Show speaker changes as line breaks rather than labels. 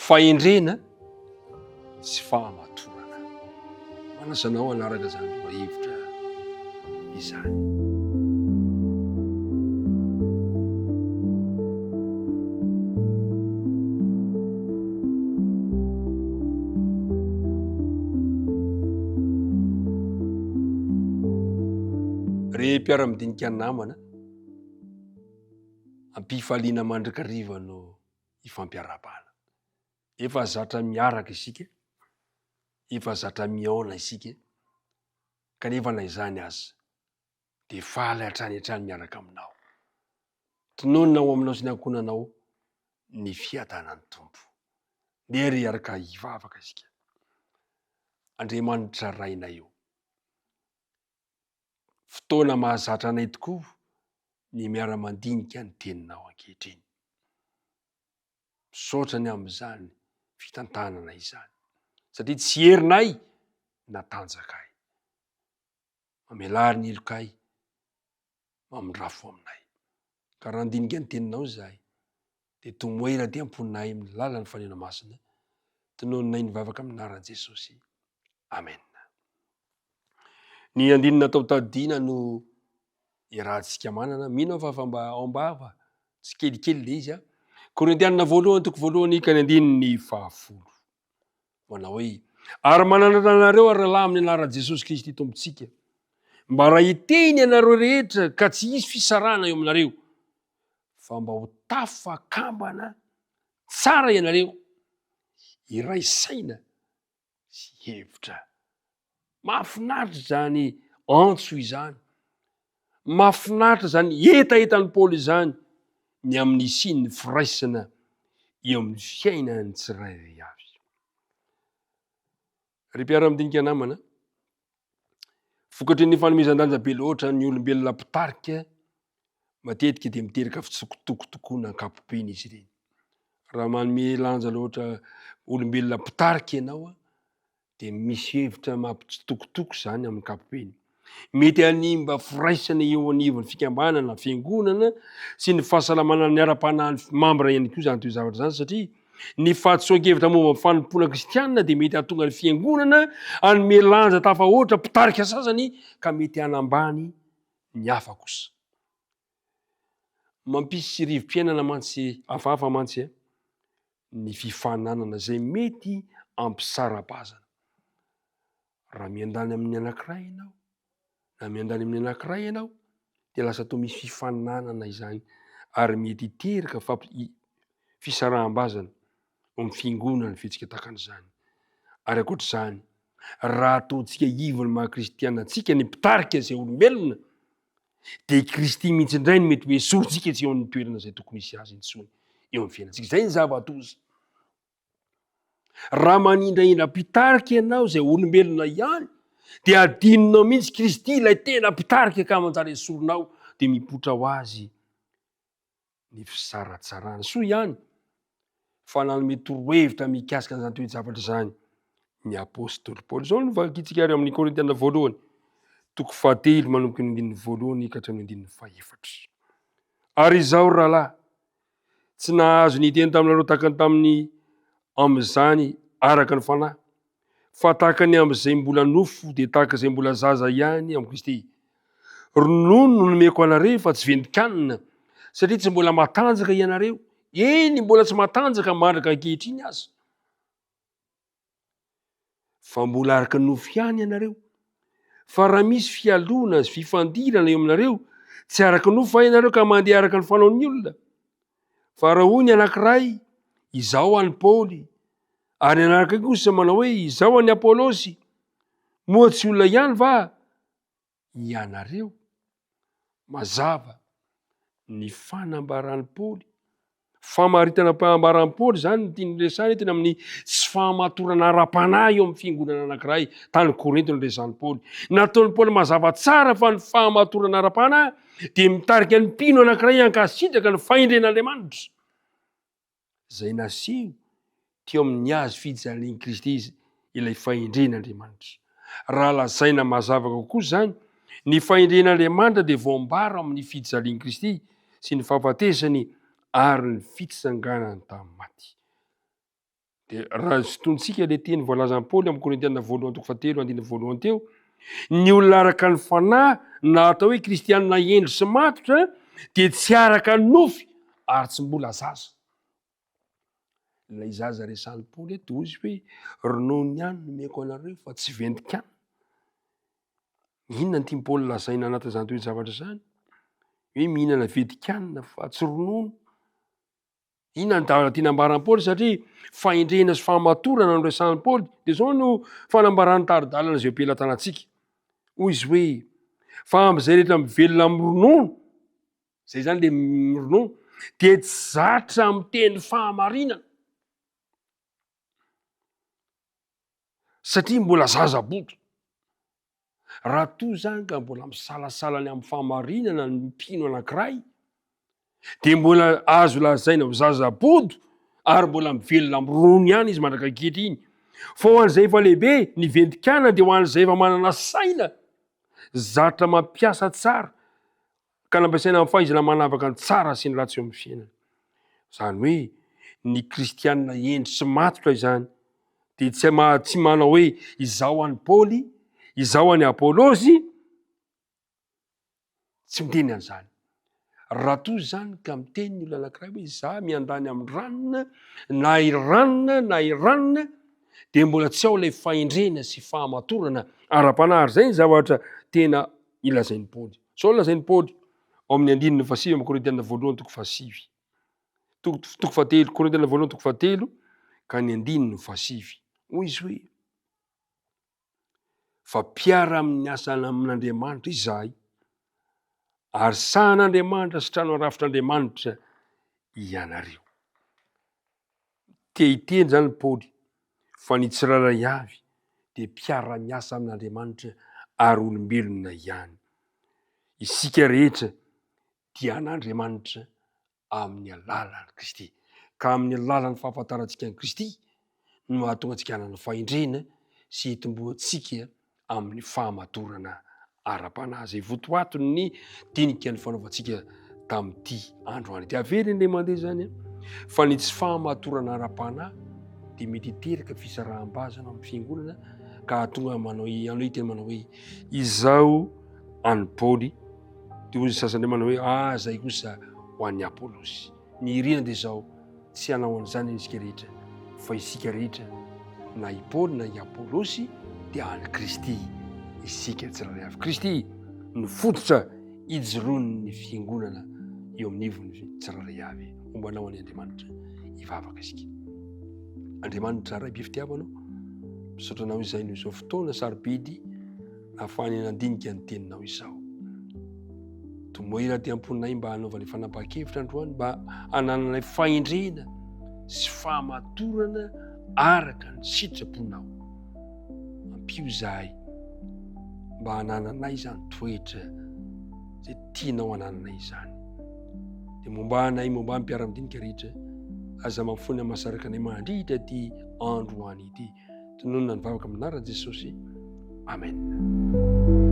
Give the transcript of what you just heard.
fahendrena sy fahamatorana. Manasanao anaraka zany hevitra izany. Re mpiara-midinika namana, ampifaliana mandrakariva no ifampiarabana. Efa zatra miaraka isika, efa zatra miaona isika, kanefa na izany aza de faly hatrany miaraka aminao. Tonononao aminao sy ny ankonanao ny fiadanany Tompo. Dery iaraka hivavaka isika. Andriamanitra raina eo. Fotoana mahazatra anay tokoa ny miara-mandinika ny teninao ankehitriny. Misaotra ny amin'izany fitantanana izany. Satria tsy herinay natanjakay. Mamelary ny elokay, mamindrafo aminay. Ka raha andinika ny teninao zahay, de tomoera ty amponinay amin'ny lalan'ny fanena masina, tonononay nivavaka aminaran'i Jesosy. Amen. Ny andinina tao tadina no irahantsika manana, mino fa ambava, tsy kelikely le izy. Korintianina voalohany toko voalohany ka ny andininy 10. Manao hoe, ary manananareo ary lahy amin'ny anaran'i Jesosy Kristy Tompontsika, mba raha hiteny ianareo rehetra ka tsy hisy fisarana eo aminareo, fa mba ho tafakambana tsara ianareo, iray saina sy hevitra. Mahafinaritra zany antso izany. Mahafinaritra zany etaetan'ny Paoly izany ny amin'ny sin'ny firaisana eo amin'ny fiainany tsirairay avy. Ry mpiara-midinika namana, vokatry ny fanomezan-danja be loatra ny olombelona mpitarika, matetika de miteraka fitsokotokotokona ankapobeny izy ireny. Raha manome lanja loatra olombelona mpitarika ianao, de misy hevitra mampitsitokotoko zany amin'ny kapobeny. Mety animba firaisana eo anivon'ny fikambanana, fiangonana sy ny fahasalamana ny ara-panahy mambra ihany koa zany toy zavatra zany, satria ny fahatsoan-kevitra momba fanompoana kristianina de mety hahatonga ny fiangonana anome lanja tafahoatra mpitarika sasany ka mety hanambany ny hafa kosa. Mampisy rivo-piainana mantsy hafahafa mantsy ny fifananana zay mety ampisara-bazana. Raha miandany amin'ny anankiray ianao, na miandany amin'ny anankiray ianao, de lasa toa misy fifananana izany ary mety hiteraka fisaraham-bazana amin'ny fiangonana fetsika takan'izany. Ary ankoatr'izany, raha ataontsika ivony maha-kristianina antsika ny mpitarika zay olombelona, de Kristy mihitsy indray no mety hoe sorontsika tsy eo amin'ny toerana zay tokony hisy azy intsony eo amin'ny fiainantsika. Zay ny zava-doza. Raha manindraindra mpitarika ianao zay olombelona ihany, de adinonao mihitsy Kristy ilay tena mpitarika ka manjary esoronao, de mipotra ho azy ny fisaratsarana. Soa ihany fa nanome torohevitra mikasika an'izany toe-javatra zany ny apôstôly Paoly. Zao no vakitsika ary amin'ny Korintianina voalohany, toko 7 manomboka ny 1 ka hatramin'ny 4. Ary izao rahalahy, tsy nahazo niteny taminareo takany tamin'ny amin'izany araka ny fanahy, fa tahaka ny amin'izay mbola nofo de tahaka izay mbola zaza ihany amin'ny Kristy. Ronono no nomeko anareo fa tsy vendikanina, satria tsy mbola matanjaka ianareo. Eny mbola tsy matanjaka mandraka ankehitriny aza, fa mbola araka nofo ihany ianareo. Fa raha misy fialona sy fifandirana eo aminareo, tsy araka nofo fa ianareo ka mandeha araka ny fanaon'ny olona. Fa raha hoy ny anankiray, izao any Paoly, ary ny anankiray kosa manao hoe izao any Apôlôsy, moa tsy olona ihany va ianareo. Mazava ny fanambaran'ny Paoly, famaritana fahambaran'ny Paoly zany ny tiany resany tena amin'ny tsy fahamatorana ara-panahy eo amin'ny fiangonana anankiray tany Korinto no resan'ny Paoly. Nataon'ny Paoly mazava tsara fa ny fahamatorana ara-panahy de mitarika ny mpino anankiray hankasitraka ny fahendren'Andriamanitra zay naseho teo amin'ny azy fijalian'i Kristy izy ilay fahendren'Andriamanitra. Raha lazaina mazava kokoa zany, ny fahendren'Andriamanitra de voambara amin'ny fijalian'i Kristy sy ny fahafatesany ary ny fitsanganany tamin'ny maty. dia raha sotontsika le teny voalazan'i Paoly amin'ny Korintiana voalohany toko fahatelo andininy voalohany teo, ny olona araka ny fanahy na atao hoe kristianina endry sy matotra dia tsy araka ny nofy ary tsy mbola zaza. Ilay zaza resan'ny Paoly eto izy hoe ronono ihany no meko anareo fa tsy ventikana. Inona no tiany Paoly lazaina anatin'izany toy ny zavatra izany? Hoe mihinana ventikana fa tsy ronono. Inona ny davatra tiana ambaran'i Paoly satria fahendrena sy fahamatorana no resan'ny Paoly dia zao no fanambarany taridalana izay am-pelatanantsika. Hoy izy hoe fa amin'izay rehetra mivelona amin'ny ronono, izay zany le ronono, dia tsy zatra miteny fahamarinana satria mbola zaza-boto. Raha toa zany ka mbola misalasalany amin'ny fahamarinana ny mpino anankiray, dia mbola azo lazaina ho zaza-boto ary mbola mivelona amin'ny ronono ihany izy mandraka ankehitriny. Fa ho an'izay efa lehibe ny ventikana dia ho an'izay efa manana saina, zatra mampiasa tsara ka nampiasaina amin'ny fahaizana manavaka ny tsara sy ny ratsy eo amin'ny fiainana. Izany hoe ny kristianina endry sy matotra izany dia tsy manao hoe izao an'i Paoly, izao an'i Apôlôsy, tsy miteny an'izany. Raha toa zany ka miteny ny olona anankiray hoe za miandany amin'ny ranona na iranona dia mbola tsy ao ilay fahendrena sy fahamatorana ara-panahy. Zay ny zavatra tena ilazain'i Paoly. Sao lazain'i Paoly ao amin'ny andininy fahasivy amin'ny Korintiana voalohany toko fahasivy. Toko fahatelo, Korintiana voalohany toko fahatelo ka ny andininy fahasivy. Hoy izy hoe fa mpiara amin'ny asana amin'Andriamanitra izahay ary sahan'Andriamanitra sy trano arafitr'Andriamanitra ianareo. Te hiteny zany Paoly fa ny tsirairay avy dia mpiara-miasa amin'Andriamanitra ary olombelona ihany. Isika rehetra dia an'Andriamanitra amin'ny alalan'i Kristy. Ka amin'ny alalan'ny fahafantarantsika an'i Kristy no mahatonga antsika hanana fahendrena sy hitomboantsika amin'ny fahamatorana ara-panahy izay votoatony ny dinika ny fanaovantsika tamin'ity andro any. Dia averiny ilay mandeha zany fa ny tsy fahamatorana ara-panahy dia mety hiteraka fisaraham-bazana amin'ny fiangonana ka hahatonga manao tena manao hoe izao an'i Paoly, dia hoy sasany manao hoe zay kosa ho an'ny Apôlôsy. Ny irina dia izao tsy hanao an'izany isika rehetra fa isika rehetra na i Paoly na i Apôlôsy dia an'i Kristy isika tsirairay avy. Kristy no fototra ijoroan'ny fiangonana eo amin'ny ivony tsirairay avy. Hombanao an'i Andriamanitra hivavaka isika. Andriamanitra ray be fitiavanao, misaotra anao izay no izao fotoana sarobidy ahafahany nandinika ny teninao izao. Tomoera ty amponinay mba hanaova ilay fanapahan-kevitra androany mba hanananay fahendrena sy fahamatorana araka ny sitraponao. Ampio zahay mba hanananay izany toetra zay tianao hanananay izany. Dia momba anay, momba ny mpiara-midinika rehetra, aza mampifono hamasaraka anay mandritra ty andro any ity. Tononona ny vavaka amin'ny anaran'i Jesosy. Amen.